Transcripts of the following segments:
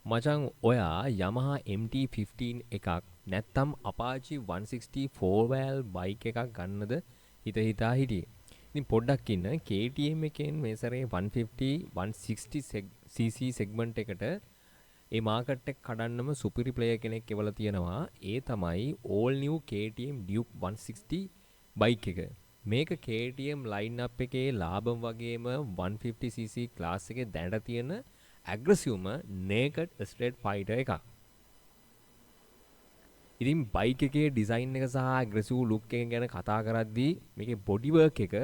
මචං ඔයා Yamaha MT-15 එකක් නැත්තම් Apache 160 4 valve බයික් එකක් ගන්නද හිතා හිටියේ. ඉතින් පොඩ්ඩක් ඉන්න KTM එකෙන් මේ සැරේ 150 160 cc segment එකට ඒ මාකට් එක කඩන්නම සුපිරි ප්ලේයර් කෙනෙක් එවලා තියෙනවා. ඒ තමයි all new KTM Duke 160 bike එක. මේක KTM line up එකේ ලාභම් වගේම 150cc ක්ලාස් එකේ දැනට තියෙන ඇග්‍රසිව්ම naked straight fighter එකක්. ඉතින් බයික් එකේ ඩිසයින් එක සහ ඇග්‍රසිව් ලුක් එක ගැන කතා කරද්දී මේකේ බොඩි වර්ක් එක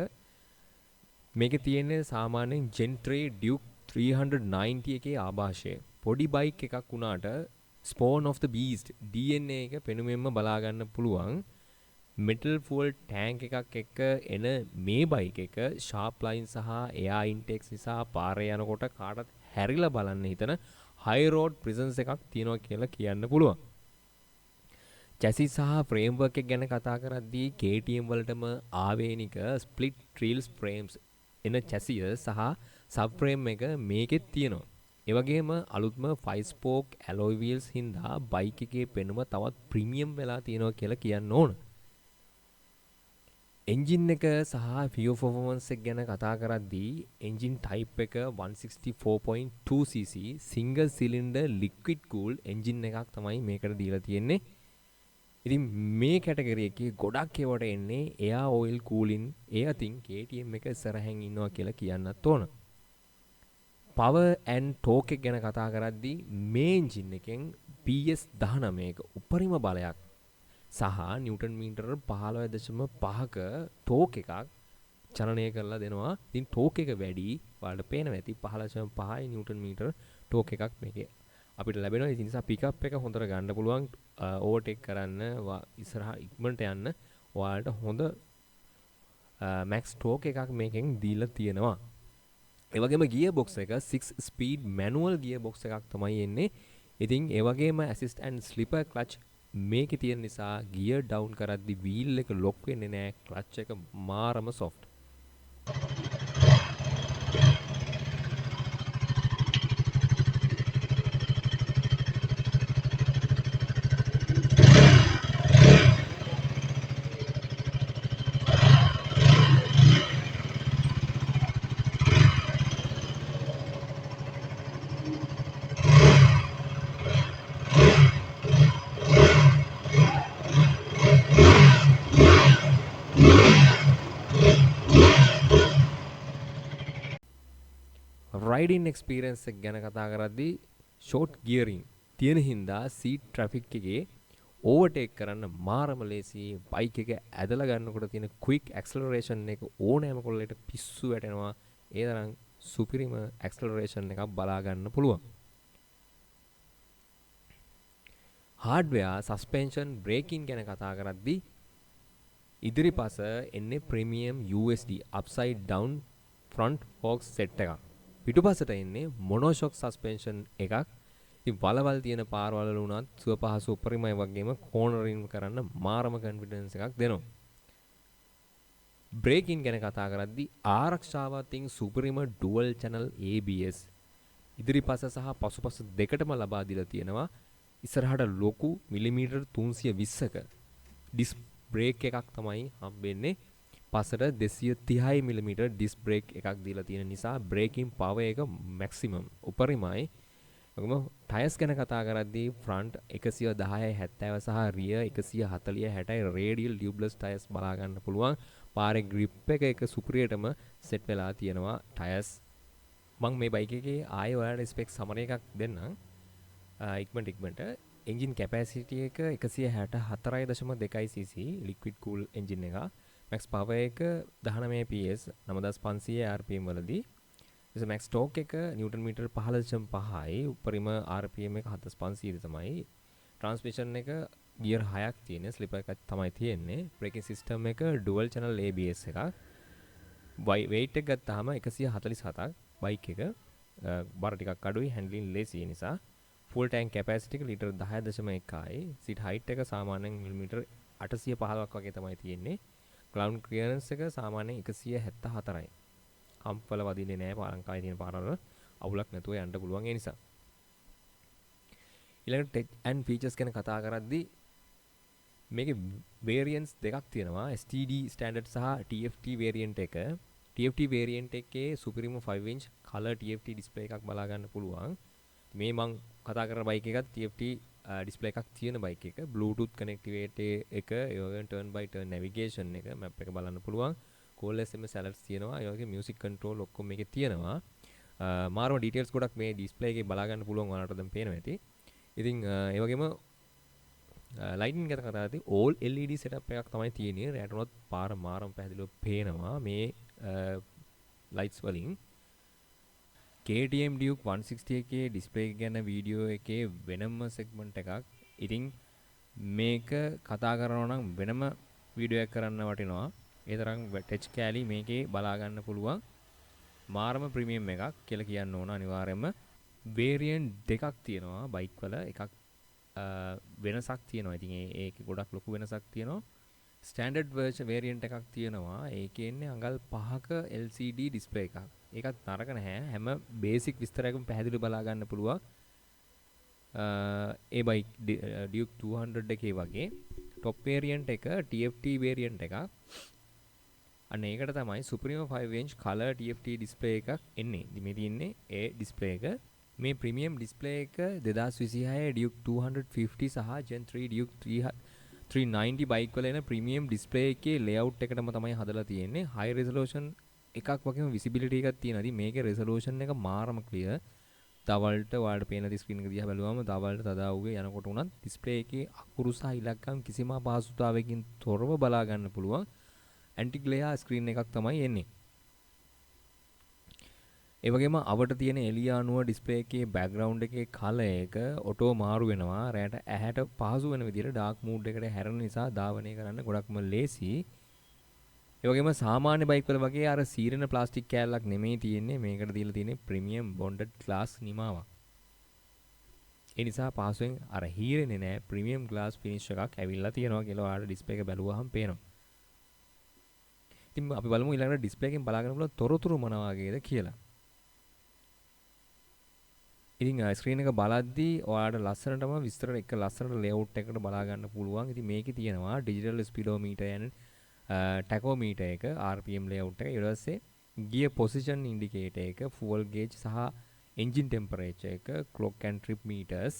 මේකේ තියෙන්නේ සාමාන්‍යයෙන් Gen 3 Duke 390 එකේ ආభాෂය. පොඩි බයික් එකක් වුණාට Spawn of the Beast DNA එක පෙනුමෙන්ම බලා ගන්න පුළුවන්. metal fuel tank එකක් එක්ක එන මේ බයික් එක sharp line සහ air intakes නිසා පාරේ යනකොට කාටත් හැරිලා බලන්න හිතන high road presence එකක් තියෙනවා කියලා කියන්න පුළුවන්. chassis සහ framework එක ගැන කතා කරද්දී KTM වලටම ආවේනික split rails frames එන chassis සහ subframe එක මේකෙත් තියෙනවා. ඒ වගේම අලුත්ම 5 spoke alloy wheels හින්දා බයික් එකේ පෙනුම තවත් ප්‍රීමියම් වෙලා තියෙනවා කියලා කියන්න ඕන. එන්ජින් එක සහ fuel performance එක ගැන කතා කරද්දී එන්ජින් type එක 164.2cc single cylinder liquid cooled engine එකක් තමයි මේකට දීලා තියෙන්නේ. ඉතින් මේ කැටගරි එකේ ගොඩක් ඒවට එන්නේ air oil cooling. ඒ අතින් KTM එක ඉස්සරහින් ඉන්නවා කියලා කියන්නත් ඕන. power and torque එක ගැන කතා කරද්දී මේ එන්ජින් එකෙන් PS 19ක උපරිම බලයක් සහ නිව්ටන් මීටර 15.5ක ටෝක් එකක් චලනය කරලා දෙනවා. ඉතින් ටෝක් එක වැඩි ඔයාලට පේනවා ඇති 15.5 නිව්ටන් මීටර ටෝක් එකක් මේකේ අපිට ලැබෙනවා. ඒ නිසා පිකප් එක හොඳට ගන්න පුළුවන්. ඕවර්ටේක් කරන්න ඉස්සරහා ඉක්මනට යන්න ඔයාලට හොඳ මැක්ස් ටෝක් එකක් මේකෙන් දීලා තියෙනවා. ඒ වගේම ගියර් බොක්ස් එක 6 ස්පීඩ් මැනුවල් ගියර් බොක්ස් එකක් තමයි එන්නේ. ඉතින් ඒ වගේම ඇසිස්ට් ඇන්ඩ් ස්ලිපර් ක්ලච් මේකේ තියෙන නිසා ගියර් ඩවුන් කරද්දි වීල් එක ලොක් වෙන්නේ නැහැ. ක්ලච් එක මාරම සොෆ්ට්. රයිඩින් එක්ස්පීරියන්ස් එක ගැන කතා කරද්දී ෂෝට් ගියරින් තියෙන හින්දා සීට් ට්‍රැෆික් එකේ ඕවර්ටේක් කරන්න මාරම ලේසි. බයික් එක ඇදලා ගන්නකොට තියෙන ක්වික් ඇක්සලරේෂන් එක ඕනෑම කොල්ලෙට පිස්සු වැටෙනවා. ඒ තරම් සුපිරිම ඇක්සලරේෂන් එකක් බලා ගන්න පුළුවන්. හાર્ඩ්වෙයාර් සස්පෙන්ෂන් බ්‍රේකින් ගැන කතා කරද්දී ඉදිරිපස එන්නේ premium USD upside down front folks set එකක්. පිටුපසට එන්නේ මොනෝෂොක් සස්පෙන්ෂන් එකක්. ඉතින් වලවල් තියෙන පාරවල වුණත් සුව පහසු උපරිමයි වගේම කෝනරින් කරන්න මාරම කන්ෆිඩන්ස් එකක් දෙනවා. බ්‍රේකින් ගැන කතා කරද්දී ආරක්ෂාවතින් සුපරිම ඩුවල් channel ABS ඉදිරිපස සහ පසුපස දෙකටම ලබා දීලා තියෙනවා. ඉස්සරහට ලොකු මිලිමීටර් 320ක ඩිස්ක් බ්‍රේක් එකක් තමයි හම්බෙන්නේ. පසට 230 මිලිමීටර් ඩිස්ක් බ්‍රේක් එකක් දීලා තියෙන නිසා බ්‍රේකින් පවර් එක මැක්සිමම් උපරිමයි. ඔගම ටයර්ස් ගැන කතා කරද්දී ෆ්‍රන්ට් 110 70 සහ රියර් 140 60 රේඩියල් ටියුබ්ලස් ටයර්ස් බලා ගන්න පුළුවන්. පාරේ ග්‍රිප් එක සුපිරියටම සෙට් වෙලා තියෙනවා ටයර්ස්. මම මේ බයික් එකේ ආයෙ ඔයාලට ස්පෙක් සමරි එකක් දෙන්නම්. ඉක්මනට එන්ජින් කැපැසිටි එක 164.2 cc ලික්විඩ් කූල් එන්ජින් එක. මැක්ස් පවර් එක 19 PS 9500 rpm වලදී. මැක්ස් ටෝක් එක නිව්ටන් මීටර් 15.5යි. උපරිම rpm එක 7500 තමයි. ට්‍රාන්ස්මිෂන් එක ගියර් 6ක් තියෙන ස්ලිපර් එකක් තමයි තියෙන්නේ. බ්‍රේකින් සිස්ටම් එක ඩුවල් channel ABS එකක්. weight එක ගත්තාම 147ක් බයික් එක. බර ටිකක් අඩුයි, හැන්ඩලින් ලේසි නිසා. ෆුල් ටැන්ක් කැපැසිටි එක ලීටර් 10.1යි. සීට් හයිට් එක සාමාන්‍යයෙන් මිලිමීටර් 815ක් වගේ තමයි තියෙන්නේ. ග්‍රවුන්ඩ් ක්ලියරන්ස් එක සාමාන්‍යයෙන් 174යි. හම්ප් වල වදින්නේ නැහැ ලංකාවේ තියෙන පාරවල අවුලක් නැතුව යන්න පුළුවන් ඒ නිසා. ඊළඟට ටෙක් ඇන්ඩ් ෆීචර්ස් ගැන කතා කරද්දී මේකේ variants දෙකක් තියෙනවා STD standard සහ TFT variant එක. TFT variant එකේ Supremo 5 inch color TFT display එකක් බලා ගන්න පුළුවන්. මේ මං කතා කරන බයික් එකත් TFT display එකක් තියෙන බයික් එක. Bluetooth connectivity එක, ඒ වගේම turn by turn navigation එක, map එක බලන්න පුළුවන්. call SMS alerts තියෙනවා. ඒ වගේ music control ඔක්කොම මේකේ තියෙනවා. මාරම details ගොඩක් මේ display එකේ බලා ගන්න පුළුවන් ඔයාලට දැන් පේනවා ඇති. ඉතින් ඒ වගේම ලයිටින් ගැන කතා කරද්දී all LED setup එකක් තමයි තියෙන්නේ. රැට උනොත් පාර මාරම පැහැදිලිව පේනවා මේ lights වලින්. KTM Duke 160 එකේ display ගැන වීඩියෝ එකේ වෙනම segment එකක්. ඉතින් මේක කතා කරනවා නම් වෙනම වීඩියෝ එකක් කරන්න වටිනවා. ඒ තරම් touch කැලි මේකේ බලා ගන්න පුළුවන්. මාරම ප්‍රීමියම් එකක් කියලා කියන්න ඕන අනිවාර්යයෙන්ම. variant දෙකක් තියෙනවා බයික් වල. එකක් වෙනසක් තියෙනවා. ඉතින් ඒකේ ගොඩක් ලොකු වෙනසක් තියෙනවා. ස්ටෑන්ඩඩ් version variant එකක් තියෙනවා. ඒකේ ඉන්නේ අඟල් 5ක LCD display එකක්. ඒකත් නරක නැහැ. හැම බේසික් විස්තරයක්ම පැහැදිලිව බලා ගන්න පුළුවන්. ඒ බයික් Duke 200 එකේ වගේ top variant එක TFT variant එකක්. අන්න ඒකට තමයි Supremo 5 inch color TFT display එකක් එන්නේ. ඉතින් මේ තියෙන්නේ ඒ display එක. මේ ප්‍රීමියම් ඩිස්ප්ලේ එක 2026 Duke 250 සහ Gen 3 Duke 390 බයික් වල එන ප්‍රීමියම් ඩිස්ප්ලේ එකේ ලේඅවුට් එකටම තමයි හදලා තියෙන්නේ. high resolution එකක් වගේම visibility එකක් තියෙනවා. ඉතින් මේකේ resolution එක මාරම clear. දවල්ට ඔයාලට පේන ස්ක්‍රීන් එක දිහා බැලුවම දවල්ට තදාවුවේ යනකොට උනත් ඩිස්ප්ලේ එකේ අකුරු සහ ඉලක්කම් කිසිම අපහසුතාවයකින් තොරව බලා ගන්න පුළුවන්. anti glare ස්ක්‍රීන් එකක් තමයි එන්නේ. ඒ වගේම අවට තියෙන එළිය අණුව ඩිස්ප්ලේ එකේ බෑග්ග්‍රවුන්ඩ් එකේ කලර් එක ඔටෝ මාරු වෙනවා. රැට ඇහැට පහසු වෙන විදිහට ඩාර්ක් මූඩ් එකට හැරෙන නිසා ධාවනය කරන්න ගොඩක්ම ලේසි. ඒ වගේම සාමාන්‍ය බයික් වල වගේ අර සීරන ප්ලාස්ටික් කෑල්ලක් නෙමෙයි තියෙන්නේ. මේකට දීලා තියෙන්නේ ප්‍රීමියම් බොන්ඩඩ් ග්ලාස් නිමාවක්. ඒ නිසා පහසුවෙන් අර හීරෙන්නේ නැහැ. ප්‍රීමියම් ග්ලාස් ෆිනිෂ් එකක් ඇවිල්ලා තියෙනවා කියලා ඔයාලට ඩිස්ප්ලේ එක බැලුවහම පේනවා. ඉතින් අපි බලමු ඊළඟට ඩිස්ප්ලේ එකෙන් බලා ගන්න පුළුවන් තොරතුරු මොන වගේද කියලා. ඉතින් ස්ක්‍රීන් එක බලද්දී ඔයාලට ලස්සනටම විස්තර එක ලස්සනට ලේඅවුට් එකකට බලා ගන්න පුළුවන්. ඉතින් මේකේ තියෙනවා ඩිජිටල් ස්පීඩෝමීටර් යන ටැකෝමීටර් එක, RPM ලේඅවුට් එක, ඊට පස්සේ ගියර් පොසිෂන් ඉන්ඩිකේටර් එක, ෆුවල් ගේජ් සහ එන්ජින් ටෙම්පරේචර් එක, clock and trip meters,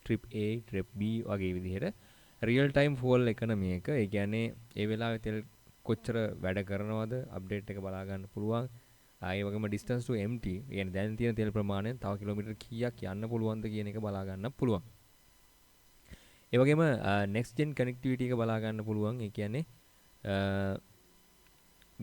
trip A, trip B වගේ විදිහට රියල් ටයිම් ෆුවල් එකනමි එක. ඒ කියන්නේ ඒ වෙලාවේ තෙල් කොච්චර වැඩ කරනවද අප්ඩේට් එක බලා ගන්න පුළුවන්. ඒ වගේම distance to empty කියන්නේ දැන් තියෙන තෙල් ප්‍රමාණයෙන් තව කිලෝමීටර් කීයක් යන්න පුළුවන්ද කියන එක බලා ගන්න පුළුවන්. ඒ වගේම next gen connectivity එක බලා ගන්න පුළුවන්. ඒ කියන්නේ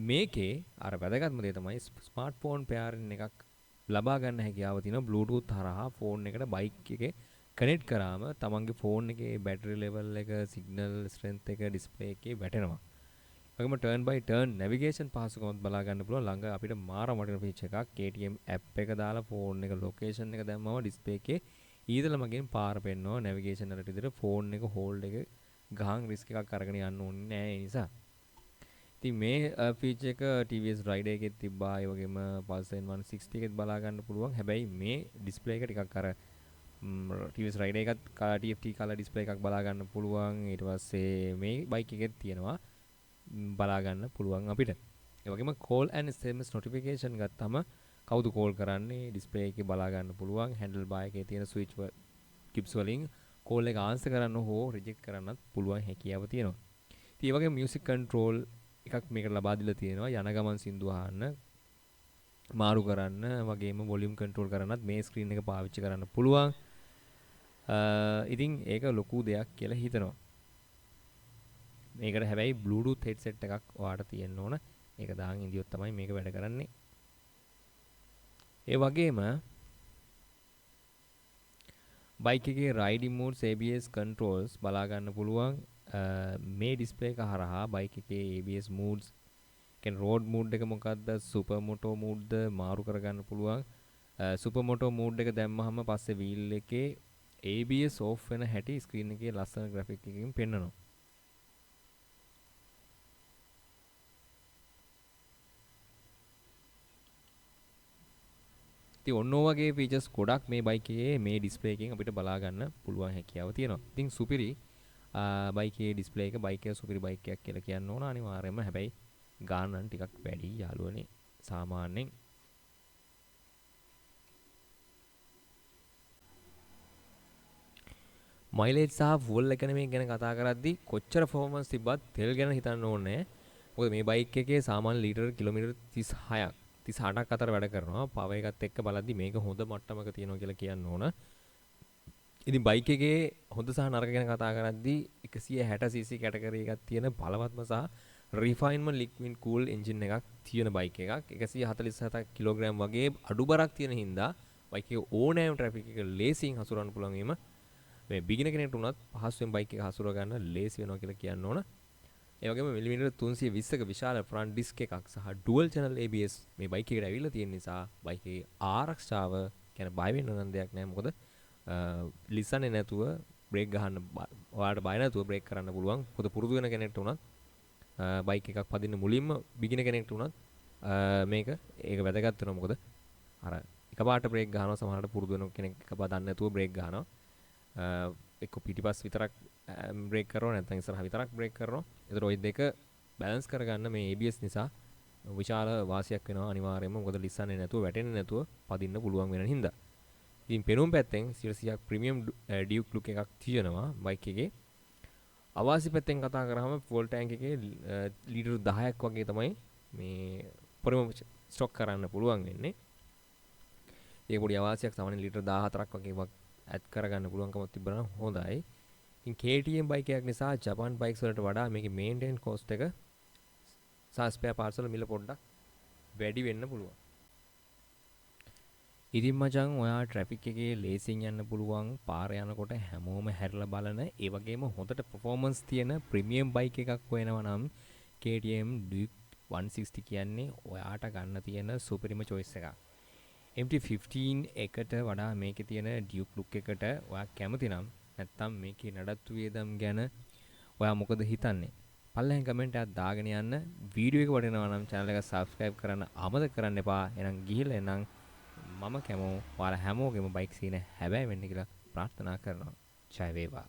මේකේ අර වැදගත්ම දේ තමයි ස්මාර්ට්ෆෝන් pairing එකක් ලබා ගන්න හැකියාව තියෙනවා. Bluetooth හරහා ෆෝන් එකට බයික් එකේ කනෙක්ට් කරාම තමන්ගේ ෆෝන් එකේ බැටරි ලෙවල් එක, සිග්නල් ස්ට්‍රෙන්ත් එක ඩිස්ප්ලේ එකේ වැටෙනවා. වගේම turn by turn navigation පහසුකමත් බලා ගන්න පුළුවන්. ළඟ අපිට මාරම වටින ෆීචර් එකක් KTM app එක දාලා ෆෝන් එක location එක දැම්මම ඩිස්ප්ලේ එකේ ඊදල මගින් පාර පෙන්වනවා. navigation වලට විදිහට ෆෝන් එක හෝල්ඩ් එක ගහන් රිස්ක් එකක් අරගෙන යන්න ඕනේ නැහැ. ඒ නිසා ඉතින් මේ ෆීචර් එක TVS Raider එකෙත් තිබ්බා. ඒ වගේම Pulsar N160 එකෙත් බලා ගන්න පුළුවන්. හැබැයි මේ ඩිස්ප්ලේ එක ටිකක් අර TVS Raider එකත් TFT color display එකක් බලා ගන්න පුළුවන්. ඊට පස්සේ මේ බයික් එකෙත් තියෙනවා බලා ගන්න පුළුවන් අපිට. ඒ වගේම call and SMS notification ගත්තම කවුද කෝල් කරන්නේ ඩිස්ප්ලේ එකේ බලා ගන්න පුළුවන්. handle bar එකේ තියෙන switch කිප්ස් වලින් කෝල් එක ආන්සර් කරන්න හෝ රිජෙක්ට් කරන්නත් පුළුවන් හැකියාව තියෙනවා. ඉතින් ඒ වගේ music control එකක් මේකට ලබා දීලා තියෙනවා. යන ගමන් සින්දු අහන්න, මාරු කරන්න, වගේම volume control කරන්නත් මේ screen එක පාවිච්චි කරන්න පුළුවන්. ඉතින් ඒක ලොකු දෙයක් කියලා හිතනවා. මේකට හැබැයි Bluetooth headset එකක් ඔයාලට තියෙන්න ඕන. ඒක දාන් ඉඳියොත් තමයි මේක වැඩ කරන්නේ. ඒ වගේම බයික් එකේ riding modes ABS controls බලා ගන්න පුළුවන්. මේ ඩිස්ප්ලේ එක හරහා බයික් එකේ ABS modes කියන්නේ road mode එක මොකක්ද, super moto mode ද මාරු කරගන්න පුළුවන්. super moto mode එක දැම්මහම පස්සේ wheel එකේ ABS off වෙන හැටි ස්ක්‍රීන් එකේ ලස්සන graphic එකකින් පෙන්වනවා. ඉතින් ඔන්න ඔය වගේ ෆීචර්ස් ගොඩක් මේ බයික් එකේ මේ ඩිස්ප්ලේ එකෙන් අපිට බලා ගන්න පුළුවන් හැකියාව තියෙනවා. ඉතින් සුපිරි බයික් එකේ ඩිස්ප්ලේ එක බයික් එක සුපිරි බයික් එකක් කියලා කියන්න ඕන අනිවාර්යයෙන්ම. හැබැයි ගානන් ටිකක් වැඩි යාළුවනේ සාමාන්‍යයෙන්. මයිලේජ් සහ ෆුවල් එකොනොමි ගැන කතා කරද්දී කොච්චර පර්ෆෝමන්ස් තිබ්බත් තෙල් ගැන හිතන්න ඕනේ නැහැ. මොකද මේ බයික් එකේ සාමාන්‍ය ලීටර කිලෝමීටර් 36ක් 38ක් අතර වැඩ කරනවා. පව එකත් එක්ක බලද්දී මේක හොඳ මට්ටමක තියෙනවා කියලා කියන්න ඕන. ඉතින් බයික් එකේ හොඳ සහ නරක ගැන කතා කරද්දී 160cc කැටගරි එකක් තියෙන බලවත්ම සහ රිෆයින්මන්ට් ලික්විඩ් කූල් එන්ජින් එකක් තියෙන බයික් එකක්. 147 කිලෝග්‍රෑම් වගේ අඩු බරක් තියෙන හින්දා බයික් එක ඕනෑම ට්‍රැෆික් එක ලේසියෙන් හසුරවන්න පුළුවන් වීම මේ බිගිනර් කෙනෙක්ට උනත් පහසුවෙන් බයික් එක හසුරව ගන්න ලේසි වෙනවා කියලා කියන්න ඕන. ඒ වගේම මිලිමීටර් 320ක විශාල ෆ්‍රන්ට් ඩිස්ක් එකක් සහ ඩුවල් channel ABS මේ බයික් එකට ඇවිල්ලා තියෙන නිසා බයික් එකේ ආරක්ෂාව කියන්නේ බය වෙන්න නම් දෙයක් නැහැ. මොකද ලිසන්නේ නැතුව බ්‍රේක් ගහන්න ඔයාලට බය නැතුව බ්‍රේක් කරන්න පුළුවන්. මොකද පුරුදු වෙන කෙනෙක්ට උනත් බයික් එකක් පදින්න මුලින්ම බිගිනර් කෙනෙක්ට උනත් මේක ඒක වැදගත් වෙනවා. මොකද අර එකපාරට බ්‍රේක් ගහනවා සමහරවිට පුරුදු වෙන කෙනෙක් එකපාර දන්නේ නැතුව බ්‍රේක් ගහනවා. එක්ක පිටිපස් විතරක් බ්‍රේක් කරනවා නැත්නම් ඉස්සරහ විතරක් බ්‍රේක් කරනවා. ඒතර ওই දෙක බැලන්ස් කරගන්න මේ ABS නිසා විශාල වාසියක් වෙනවා අනිවාර්යයෙන්ම. මොකද ලිස්සන්නේ නැතුව වැටෙන්නේ නැතුව පදින්න පුළුවන් වෙන හින්දා. ඉතින් පෙනුම් පැත්තෙන් 100ක් ප්‍රීමියම් ඩියුක් ලුක් එකක් තියෙනවා බයික් එකේ. අවාසි පැත්තෙන් කතා කරාම ෆුල් ටැංක් එකේ ලීටර් 10ක් වගේ තමයි මේ පරිම ස්ටොක් කරන්න පුළුවන් වෙන්නේ. ඒක පොඩි අවාසියක් සාමාන්‍ය ලීටර් 14ක් වගේ ඇඩ් කරගන්න පුළුවන්කමක් තිබ්බනම් හොඳයි. ඉතින් KTM බයික් එකක් නිසා ජපාන් බයික්ස් වලට වඩා මේකේ මේන්ටේන් කොස්ට් එක සහ ස්පෙයා පාර්ට්ස් වල මිල පොඩ්ඩක් වැඩි වෙන්න පුළුවන්. ඉතින් මචං ඔයා ට්‍රැෆික් එකේ ලේසියෙන් යන්න පුළුවන් පාර යනකොට හැමෝම හැරිලා බලන ඒ වගේම හොඳට පර්ෆෝමන්ස් තියෙන ප්‍රීමියම් බයික් එකක් හොයනවා නම් KTM Duke 160 කියන්නේ ඔයාට ගන්න තියෙන සුපිරිම choice එකක්. MT15 එකට වඩා මේකේ තියෙන Duke look එකට ඔයා කැමති නම් නැත්තම් මේකේ නඩත්තු වියදම් ගැන ඔයා මොකද හිතන්නේ? පල්ලෙන් කමෙන්ට් එකක් දාගෙන යන්න. වීඩියෝ එක වටිනවා නම් channel එක subscribe කරන්න අමතක කරන්න එපා. එහෙනම් ගිහිල්ලා එනම් මම කැමෝ ඔයාලා හැමෝගෙම බයික් සීන හැබැයි වෙන්න කියලා ප්‍රාර්ථනා කරනවා. ජය වේවා.